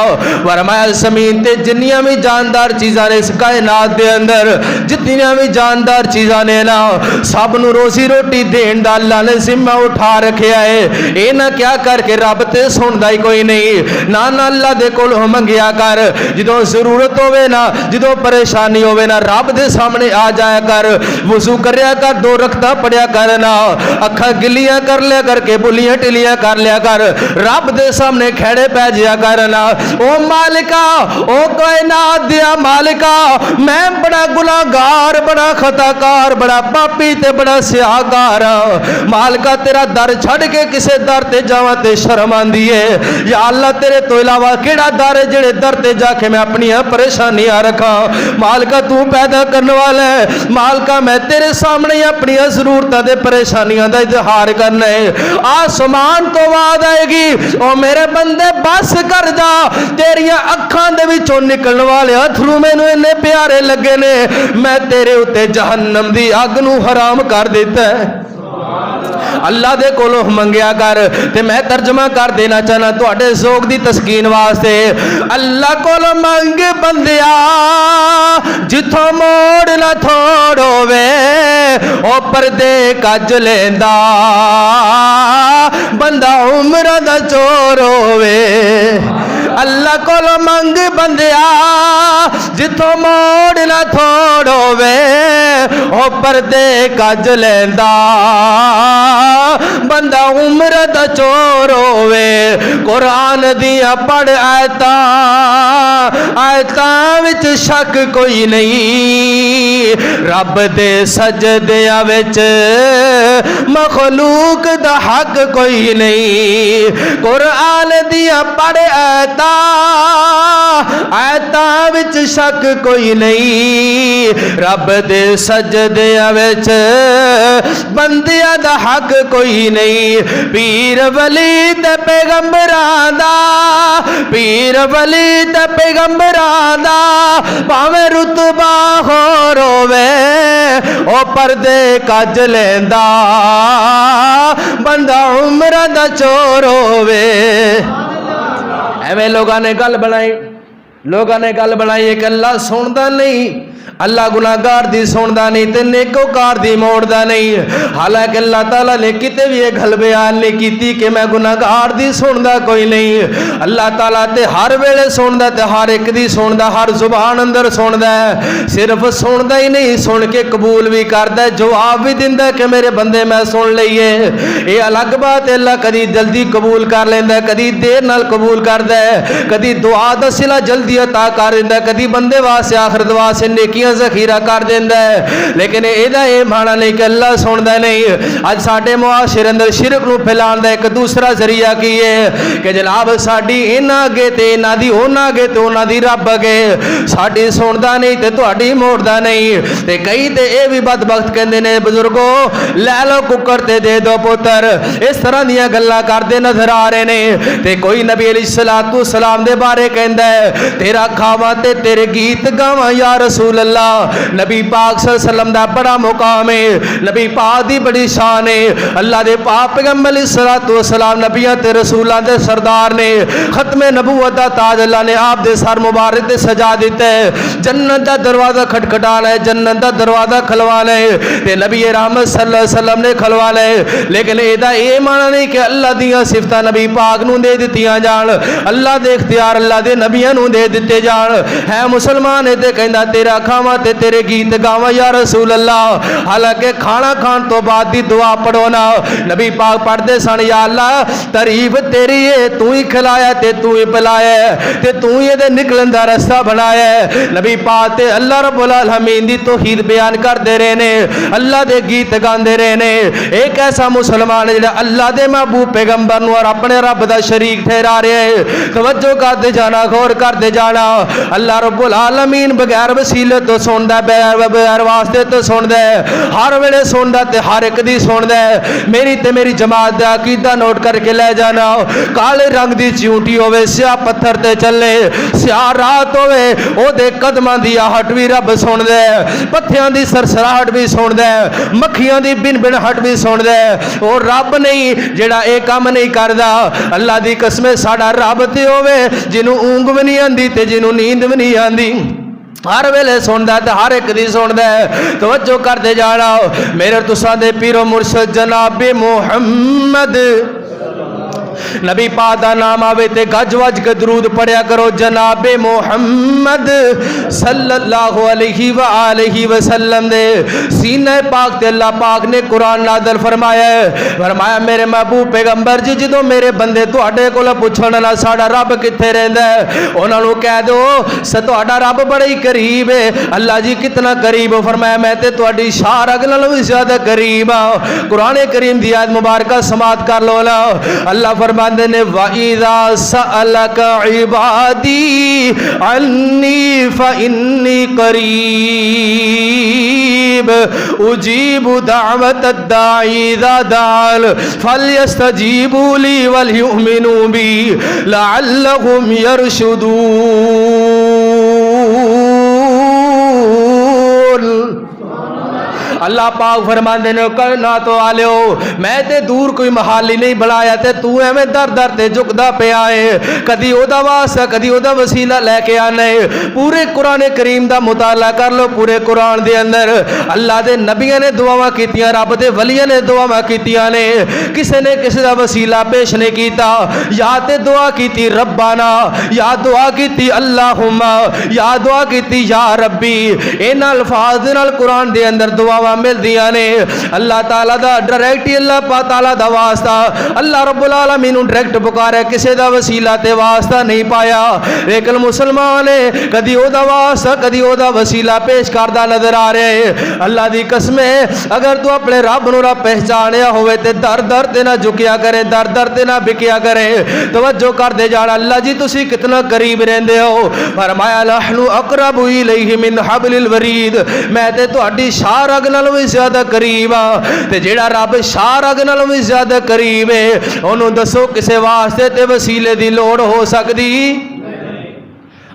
फरमाया ज़मीन ते जिन्नियां भी जानदार चीज़ां ने इस कायनात दे अंदर, जितनियां भी जानदार चीज़ां ने ना, सब नूं रोजी रोटी देण दा अल्लाह ने जिम्मा उठा रखिया है। ये ना क्या करके रब ते सुनदा ही कोई नहीं। ना अल्लाह दे कोल मंगिया कर, जो जरूरत होवे ना, जो परेशानी होवे ना, रब दे सामने आ जाया कर। वजू करया कर, 2 रकअतां पढ़िया कर ना, अखा गिलियां कर लिया करके बुलियां टिलियां कर लिया कर, रब दे सामने खड़े पै जाया कर ना। ओ मालिका, ओ कायनात दिया मालिका, मैं बड़ा गुनाहगार, बड़ा खताकार, बड़ा पापी ते बड़ा सियाहकार। मालिका तेरा दर छड़ के किसे दर ते जावां ते शर्म आंदी है। या अल्लाह तेरे तो इलावा केड़ा दर है जेड़े दर ते जाके मैं अपनी परेशानियां रखा। मालका तू पैदा करने वाला है, मालका मैं तेरे सामने अपनी जरूरतां दे परेशानियां दा इजहार करना है। आसमान तो आवाज आएगी, ओ मेरे बंदे बस कर जा, तेरिया अखां दे विचों निकलने वाले अथरू मैनू इन्ने प्यारे लगे ने, मैं तेरे उत्ते जहन्नम दी अग नू हराम कर दिता है। अल्लाह दे कोलों मंगया कर। ते मैं तर्जमा कर देना चाहना तुहाडे ज़ौक़ दी तस्कीन वास्ते। अल्लाह कोलों मंग बंदिया, जिथों मोड़ ना थोड़ होवे ओ पर्दे कज लेंदा, बंदा उम्र दा चोर होवे। अल्लाह कोलों मंग बंदिया, जिथों मोड़ ना थोड़ होवे ओ पर्दे कज लेंदा, बंदा उम्र दा चोर होवे। कुरान दिया पढ़ आयतां, आयतां विच शक कोई नहीं, रब दे सजदिया विच मखलूक दा हक कोई नहीं। कुरान दिया पढ़ आयतां, आयतां विच शक कोई नहीं, रब दे सजदिया विच बंदियां दा हक कोई नहीं। पीर वली ते पैगंबरां दा, पीर वली ते पैगंबरां दा भावें रुतबा होर होवे ओ पर्दे कज लेंदा, बंदा उम्र दा चोर होवे। एवें लोगों ने गल बनाई, लोगों ने गल बनाई एक अल्लाह सुनदा नहीं, अल्लाह गुनाहगार दी सुनदा नहीं ते नेकोकार दी मोड़दा नहीं। हालांकि अल्लाह ताला ने किते भी एक गल बयान नहीं की कि मैं गुनाहगार दी सुनदा कोई नहीं। अल्लाह ताला ते हर वेले सुनदा ते हर एक दी सुनदा, हर जुबान अंदर सुनदा है। सिर्फ सुनदा ही नहीं, सुन के कबूल भी करदा, जवाब भी दिंदा कि मेरे बंदे मैं सुन लईए। ये अलग बात है, अल्लाह कदी जल्दी कबूल कर लेंदा, कदी देर नाल कबूल करदा है, कदी दुआ दा सिला जल्दी अता कर देंदा, कदी बंदे वास्ते आखिरत वास्ते नेकी ज़ख़ीरा कर देंदा है। लेकिन एदा ये माना नहीं कि अल्लाह सुनदा नहीं। अज साडे मुआशरे अंदर शिरक नूं फैलाउण दा एक दूसरा जरिया की है कि जनाब साडी इन्हां अगे ते इन्हां दी उन्हां अगे ते उन्हां दी रब अगे, साडी सुनदा नहीं ते तुहाडी मोड़दा नहीं। ते कई ते ये भी बदबख्त कहंदे ने बुजुर्गो लै लो कुकर ते दे दो पुत्र, इस तरह दीयां गल्लां करदे नजर आ रहे ने। ते कोई नबी अलैहिस्सलातु सलाम दे बारे कहंदा है तेरा खावा ते तेरे गीत गावां या रसूल अल्लाह। नबी पाक सल्लल्लाहु अलैहि वसल्लम दा बड़ा मुकाम है, नबी पाक दी बड़ी शान है। अल्लाह दे पाक पैगंबर अलैहिस्सलातु वस्सलाम नबियां ते रसूलां दे सरदार ने, खत्मे नबूवत दा ताज अल्लाह ने आप दे सर मुबारक ते सजा दिता है। जन्नत दा दरवाजा खटखटाना है, जन्नत दा दरवाजा खलवाना है ते नबी रहमत सल्लल्लाहु अलैहि वसल्लम ने खलवाना है। लेकिन एदा ये माना नहीं कि अल्लाह दियां सिफतां नबी पाक नूं दे दित्तियां जान, अल्लाह दे इख्तियार अल्लाह दे नबियां नूं दे दित्ते जान। है मुसलमान है ते कहंदा तेरा खावा ते तेरे गीत गावा या रसूल अल्लाह। हालांकि खाना खान तो बाद दी दुआ पढ़ो ना, नबी पाक पढ़ते सन या अल्लाह तारीफ तेरी है, तू ही खिलाया ते तू ही पिलाया ते तू ही ये निकलन दा रास्ता बनाया। नबी पाक ते अल्लाह रब्बुल आलमीन दी तौहीद बयान करते रहे ने, अल्लाह दे गीत गाते रहे ने। एक ऐसा मुसलमान है जिहड़ा अल्लाह दे महबूब पैगंबर नूं और अपने रब दा शरीक ठहरा रहा है। तवज्जो करते जाना, गौर करते जाना। अल्लाह रब्बुल आलमीन बगैर वसीले तो सुनदा, बगैर वास्ते तो सुनदा है, हर वेले सुनदा ते हर एक दी सुनदा है। मेरी ते मेरी जमात दा अकीदा नोट करके ले जाना। काले रंग दी चिऊटी होवे, स्याह पत्थर ते चले, स्याह रात होवे, ओदे कदमां दी आहट भी रब सुनदा है, पत्थियां दी सरसराहट भी सुनदा है, मक्खियां दी बिन बिन हट भी सुनदा है। और रब नहीं जेड़ा ये काम नहीं करदा। अल्लाह दी कसम साडा रब ते होवे जिन्हों ऊंग भी नहीं आंदी ते जिन्हों नींद भी नहीं आंदी, हर वेले सुनदा ते हर एक दी सुनदा है। तवज्जो करते जाना। मेरे तुसां दे पीरो मुर्शद जनाब मुहम्मद नबी पाक दा नाम आवे ते गज वज के दरूद पढ़िया करो। जनाब मुहम्मद सल्लल्लाहु अलैहि व आलिहि वसल्लम दे सीने पाक ते अल्लाह पाक ने कुरान नाज़िल फरमाया है। फरमाया मेरे महबूब पैगंबर जी जदों मेरे बंदे तुहाडे कोल पुछण ना साडा रब कित्थे रहिंदा है, उन्हां नूं कह दो तुहाडा रब बड़ा ही करीब है। अल्लाह जी कितना करीब हो? फरमाया मैं ते तुहाडी शाह रग नालों भी ज्यादा करीब हां। कुरान करीम दी आयत मुबारक समात कर लो ना। अल्लाह फरमाते ने वाइदा सअलक इबादी अन्नी फइन्नी करीब उजीबु दावत दाई इज़ा दाल फलयस्तजीबू ली वलयुमिनू बी लअल्लहुम यरशुदून। अल्लाह पाक फरमाते ने करना तो आलियो मैं ते दूर कोई महाली नहीं बनाया ते तू एवें दर दर ते झुकदा पिया है, कदी ओदा वास्ता कदी ओदा वसीला लेके आना है। पूरे कुरान करीम दा मुताला कर लो, पूरे कुरान दे अंदर अल्लाह दे नबियां ने दुआवां कीतियां, रब दे वलियां ने दुआवां कीतियां ने, किसी ने किसी दा वसीला पेश नहीं कीता। या ते दुआ कीती रब्बाना, या दुआ कीती अल्लाहुम्मा, या दुआ कीती या रब्बी। इन अल्फाज दे नाल कुरान दे अंदर दुआवां मिलदियां ने। अल्लाह ताला दा डायरेक्ट ही अल्लाह ताला दा वास्ता, अल्लाह रब्बुल आलमीन नूं डायरेक्ट पुकारे, किसी दा वसीला ते वास्ता नहीं पाया। लेकिन मुसलमान है कदी ओदा वास्ता कदी ओदा वसीला पेश करदा नजर आ रहा है। अल्लाह दी कसम है अगर तू अपने रब नूं ना पहचानिया होवे ते दर दर ते ना झुकिया करे, दर दर ते ना बिकिया करे, तवज्जो करदे जाना अल्लाह जी तुसी कितना करीब रहंदे हो। फरमाया नहनु अक़रबु इलैहि मिन हब्लिल वरीद, मैं ते तुहाडी शाह रग नालों भी ज्यादा करीब आ। ते जेड़ा रब शाह रग नालों भी ज्यादा करीब है उन्होंने दसो किसी वास्ते ते वसीले की लोड़ हो सकती।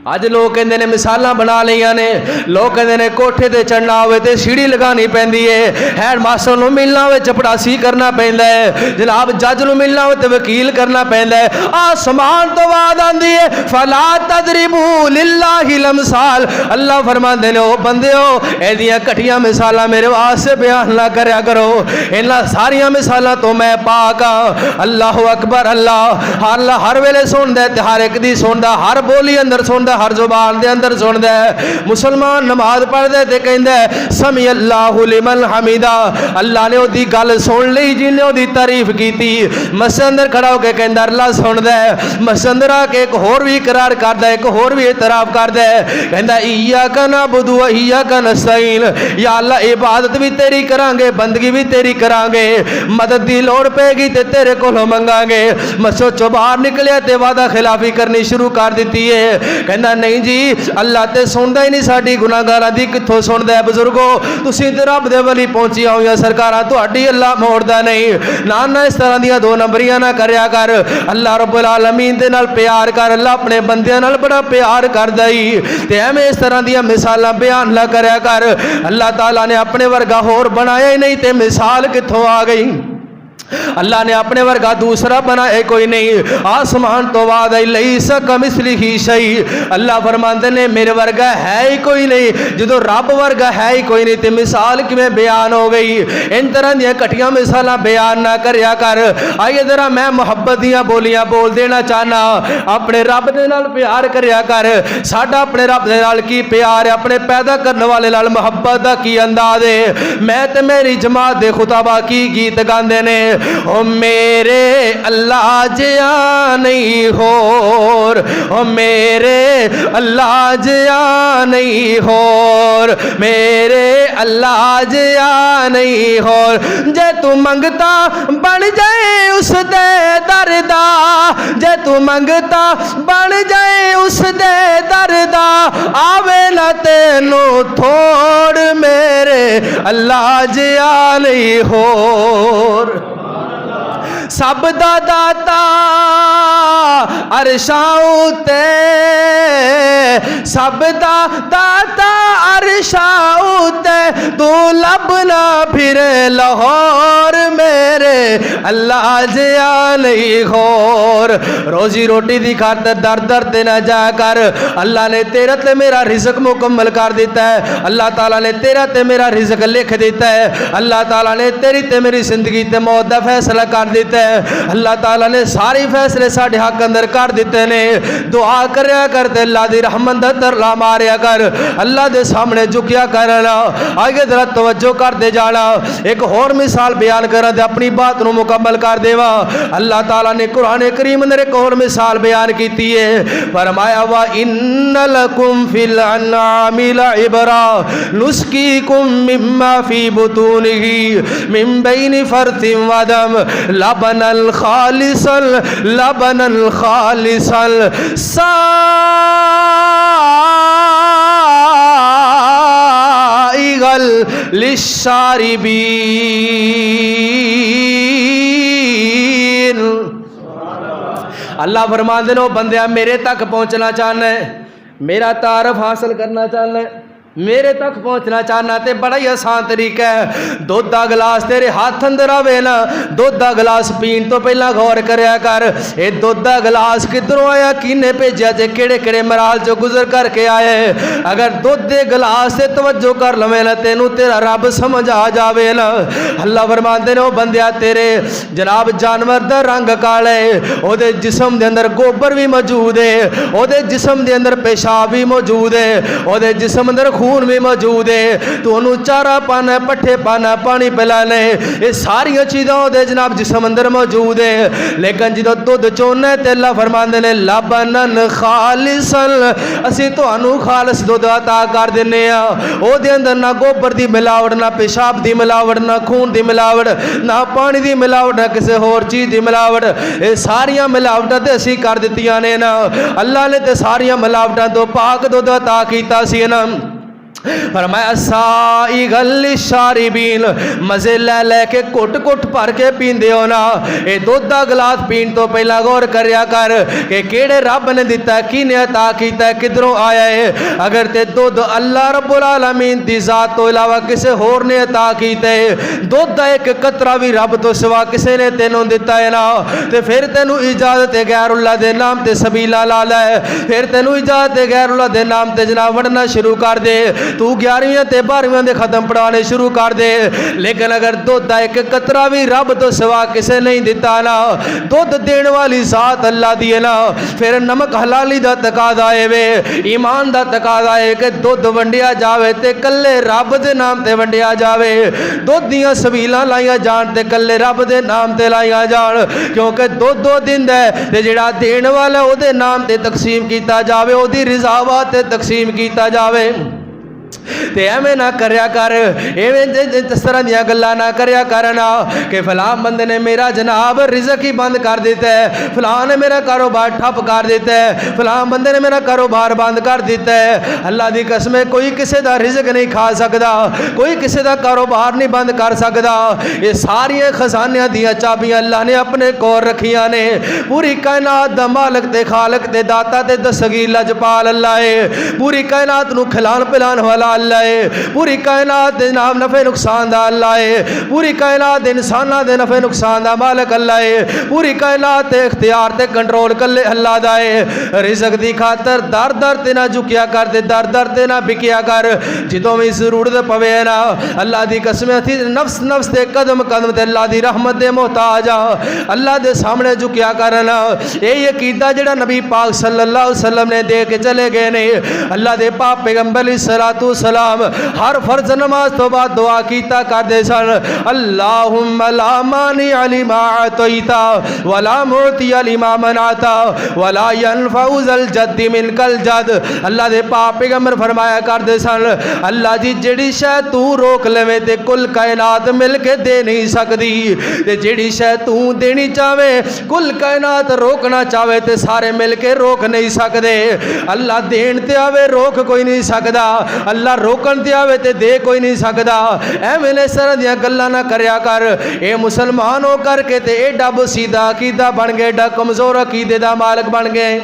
अज लोग कहते हैं मिसालां बना लिया ने, लोग कहते हैं कोठे ते चढ़ना होवे ते सीढ़ी लगानी पैंदी है, हैड मास्टर नूं मिलना होवे चपड़ासी करना पैंदा है, जनाब जज नूं मिलना होवे ते वकील करना पैंदा है। आसमान तो बाद आंदी है फला तदरिबू लिल्लाहिल अमसाल। अल्लाह फरमांदे ने ओ बंदेओ एदियां घटियां मिसालां मेरे वास्ते बयान ना करया करो, इन्हां सारियां मिसालां तो मैं पाक हां। अल्लाहु अकबर। अल्लाह हर वेले सुनदा है ते हर एक दी सुनदा, हर बोली अंदर सुनदा, हर जुबान दे अंदर सुनदा है। मुसलमान नमाज पढ़दे ते कहंदा है समी अल्लाहु लिमन हमीदा, अल्लाह ने ओदी गल सुन ली जिन्हें ओदी तारीफ कीती। मस्जिद अंदर खड़ा होकर कहंदा अल्लाह सुनदा है, मस्जिद अंदर आके एक होर भी इकरार करदा है, एक होर भी इतराफ करदा है, कहंदा इय्याका नअबुदु व इय्याका नस्तईन, या अल्लाह इबादत भी तेरी करांगे बंदगी भी तेरी करांगे, मदद दी लोड़ पेगी ते तेरे कोलों मंगांगे। मस्जिद चों बाहर निकलिया ते वादा खिलाफी करनी शुरू कर दी है। कहंदा नहीं जी अल्लाह ते सुनदा ही नहीं, साडी गुनाहगारां दी कित्थों सुनदा है। बुजुर्गो तुसीं ते रब दे वली पहुंचिया होईयां सरकारां, तुहाडी अल्लाह मोड़दा नहीं। ना ना इस तरह दियां दो नंबरियां ना करया कर। अल्लाह रब्बुल आलमीन दे नाल प्यार कर, अल्लाह अपने बंदियां नाल बड़ा प्यार करदा ही, ते एवें इस तरह दियां मिसालां बयान ना करया कर। अल्लाह ताला ने अपने वर्गा होर बनाया ही नहीं ते मिसाल कित्थों आ गई। अल्लाह ने अपने वर्गा दूसरा बनाए कोई नहीं। आसमान तो बाद लैसा कमिस्लिही शै, अल्लाह फरमाते ने मेरे वर्गा है ही कोई नहीं। जो रब वर्गा है ही कोई नहीं तो मिसाल किवें बयान हो गई। इन तरह दी घटिया मिसालां बयान ना करया कर। आइए जरा मैं मुहब्बत दियां बोलियां बोल देना चाहना। अपने रब दे नाल प्यार करया कर। साडा अपने रब दे नाल की प्यार है, अपने पैदा करने वाले नाल मुहब्बत दा की अंदाज है। मैं ते मेरी जमात दे खुताबा की गीत गांदे ने, ओ मेरे अल्लाह जिया नहीं होर, ओ मेरे अल्लाह जिया नहीं होर, मेरे अल्लाह जिया नहीं होर। जे तू मंगता बन जाए उस दे दरदा, जे तू मंगता बन जाए उस दे दरदा, आवे ना तेनू थोड़ मेरे अल्लाह जिया नहीं होर। सब दा दाता अरशां उत्ते, सब दा दाता अरशां उत्ते, तू लभना फिर लाहौर मेरे अल्लाह जिया नहीं होर। रोजी रोटी दी खातर दर दर ते ना जा कर। अल्लाह ने तेरा ते मेरा रिज़्क मुकम्मल कर दिता है। अल्लाह ताला ने तेरा ते मेरा रिज़्क लिख दिता है। अल्लाह ताला ने तेरी ते मेरी जिंदगी ते मौत दा फैसला कर दिता है। अल्लाह ताला ने सारे फैसले साडे हक अंदर कर दिते ने। दुआ करया कर ते अल्लाह दी रहमत दा तरला मारया कर। अल्लाह दे सामने झुकिया कर। आगे जरा तवज्जो कर दे जाना। एक होर मिसाल बयान करा ते अपनी बात नूं मुकम्मल कर देवा। अल्लाह ताला ने कुरान करीम अंदर एक होर मिसाल बयान की है। फरमाया वा इन्ना लकुम फिल अन्आमि लइबरा नुस्कीकुम मिम्मा फी बुतूनिही मिन बैनि फर्थिन व दम लबनल खालिसल साइगल लिशारिबीन। अल्लाह फरमाते हैं बंदिया मेरे तक पहुँचना चाहना है, मेरा तारफ हासिल करना चाहना है, मेरे तक पहुँचना चाहना तो बड़ा ही आसान तरीका है। दुध का गिलास तेरे हाथ अंदर आवे ना, दुध का गिलास पीण तो पहला गौर करया कर ये दुध का गिलास किधरों आया, किने भेजा ते केड़े केड़े मराल चो गुजर करके आए। अगर दुध के गिलास से तवज्जो कर लवे ना तेनू तेरा रब समझ आ जावे ना। अल्लाह फरमाते ने बंदिया तेरे जनाब जानवर का रंग काला है, ओदे जिस्म के अंदर गोबर भी मौजूद है, ओदे जिस्म के अंदर पेशाब भी मौजूद है, ओदे जिस्म अंदर खून भी मौजूद है। तू उन्होंने चारा पाना, पट्ठे पाना, पानी पिलाना, ये सारिया चीज़ां जनाब जिस्म अंदर मौजूद है। लेकिन जो दुध चोना ते अल्लाह फरमाते ने लबनन खालिसन असी तुहानू खालिस दुध अता कर दिन्ने आ। ओहदे अंदर ना गोबर की मिलावट, ना पेशाब की मिलावट, ना खून की मिलावट, ना पानी की मिलावट, ना किसी होर चीज़ की मिलावट। ये सारिया मिलावटां ते असी कर दित्तियां ने ना। अल्लाह ने ते सारिया मिलावटां तो पाक दुध अता कीता सी ना। फरमाया साइगल लिशारिबीन मजे लै लैके घुट घुट भर के पींदे हो ना। ये दुध का गिलास पीण तो पहला गौर करया कर कि केड़े रब ने दिता, किने अता कीता, किधरों आया है। अगर ते दुध अल्लाह रब्बुल आलमीन दी जात तो इलावा किसी होर ने अता कीता है, दुध का एक कतरा भी रब तो सिवा किसी ने तेनों दिता है ना, तो फिर तेनू इजाजत है गैरुल्लाह दे नाम ते सबीला ला लै, फिर तेनू इजाजत है गैरुल्लाह दे नाम ते जनाब वड़ना शुरू कर दे। तू 11वीं ते 12वीं दे खत्म पढ़ाने शुरू कर दे। लेकिन अगर दुध का एक कतरा भी रब तो सिवा किसे नहीं दिता ना, दुध देने वाली जात अल्लाह दी है ना, फिर नमक हलाली का तकादा है वे, ईमान का तकादा है कि दुध वंडिया जावे ते कल्ले रब दे नाम ते वंडिया जावे। दुध दियां सबीलां लाइया जान ते कल्ले रब दे नाम ते लाइया जान, क्योंकि दुध दो दिन है ते जिहड़ा देण वाला ओहदे नाम ते तकसीम किया जावे, ओहदी रिजावा ते तकसीम किया जावे। ते एवें ना करया कर, एवें इस तरह दियां गल्लां ना करया करना कि फलां बंदे ने मेरा जनाब रिज़्क ही बंद कर दिता है, फलां ने मेरा कारोबार ठप कर दिता है, फलां बंदे ने मेरा कारोबार बंद कर दिता है। अल्लाह दी कसम कोई किसी का रिज़्क नहीं खा सकता, कोई किसी का कारोबार नहीं बंद कर सकता। ये सारिया खजानियां दियां चाबियां अल्लाह ने अपने कोल रखियां ने। पूरी कायनात दा मालक ते खालक ते दाता ते दस्तगीर लजपाल अल्लाह है। पूरी कायनात नूं खिलान पिलान वाला अल्लाह है। पूरी कायनात दे नाम नफे नुकसान दा अल्लाह है। पूरी कायनात दे इंसानां दे नफे नुकसान दा मालिक अल्लाह है। पूरी कायनात ते इख्तियार ते कंट्रोल कल्ले अल्लाह दा है। रिज़्क दी खातर दर दर ते ना झुकिया कर, ते दर दर ते ना बिकिया कर। जिदों भी जरूरत पवे ना अल्लाह दी कसम थी नफ्स नफ्स ते कदम कदम ते अल्लाह दी रहमत दे मोहताज आ, अल्लाह दे सामने झुकिया करना। यही अकीदा जेड़ा नबी पाक सल्लल्लाहु अलैहि वसल्लम ने दे के चले गए ने। अल्लाह दे पाक पैगंबर सलातु सलाम हर फर्ज नमाज तो बाद दुआ कीता करते सन, अल्लाहुम्मा ला मानी लिमा अतैता वला मुअती लिमा मनाता वला यनफउल जद्दी मिनकल जद। अल्लाह दे पाक पैगंबर फरमाया करते सन, अल्लाह जी जेड़ी शै तू रोक लवे ते कुल कायनात मिल के दे नहीं सकती, ते जेड़ी शै तू देनी चाहे कुल कायनात रोकना चाहे ते सारे मिल के रोक नहीं सकते। अल्लाह देन ते आवे रोक कोई नहीं सकता, अल्लाह रोकन ते आवे ते दे कोई नहीं सकता। एवें इस तरह दियां गल्लां ना करया कर। ये मुसलमान हो करके ते एडा बसीदा अकीदा बन गए, एडा कमजोर अकीदे दा मालिक बन गए।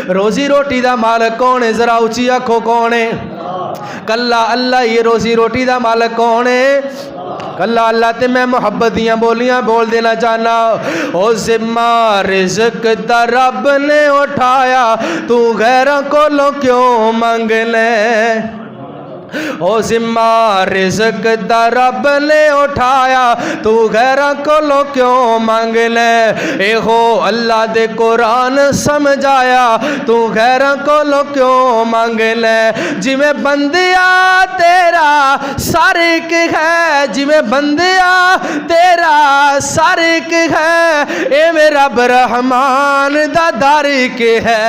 रोजी रोटी दा मालिक कौन है? जरा उची आखो कौन है? कल्ला अल्लाह। ये रोजी रोटी दा मालिक कौन है? कल्ला अल्लाह। ते मैं मुहब्बत दियां बोलियां बोल देना चाहना, ओ जिम्मा रिज़्क दा रब ने उठाया, तू गैरां कोलों क्यों मंग ले? ओ जिम्मा रिज़्क दा रब ने उठाया, तू गैरां कोलों क्यों मंग ले। ए हो अल्लाह दे कुरान समझाया, तू गैरां कोलों क्यों मंग ले। जिवें बंदिया तेरा सर एक है, जिवें बंदिया तेरा सर एक है, ए मेरा रहमान दा दर एक है,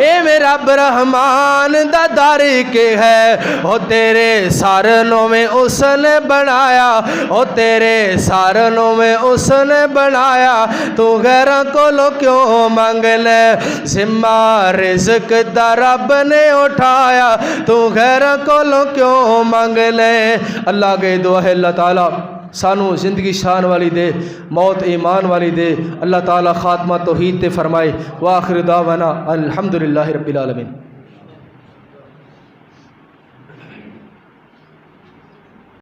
ए मेरा रहमान दा दर एक है। ओ तेरे सारनों में उसने बनाया, ओ तेरे सारनों में उसने बनाया, तू गैरां कोलों क्यों मंग ले। जिम्मा रिज़्क दा रब ने उठाया, तू गैरां कोलों क्यों मंग ले। अल्लाह के दुआ है अल्लाह ताला सानू ज़िंदगी शान वाली दे, मौत ईमान वाली दे। अल्लाह ताला खात्मा तौहीद ते फरमाए। व आखिर दावाना अल्हम्दुलिल्लाहि रब्बिल आलमीन।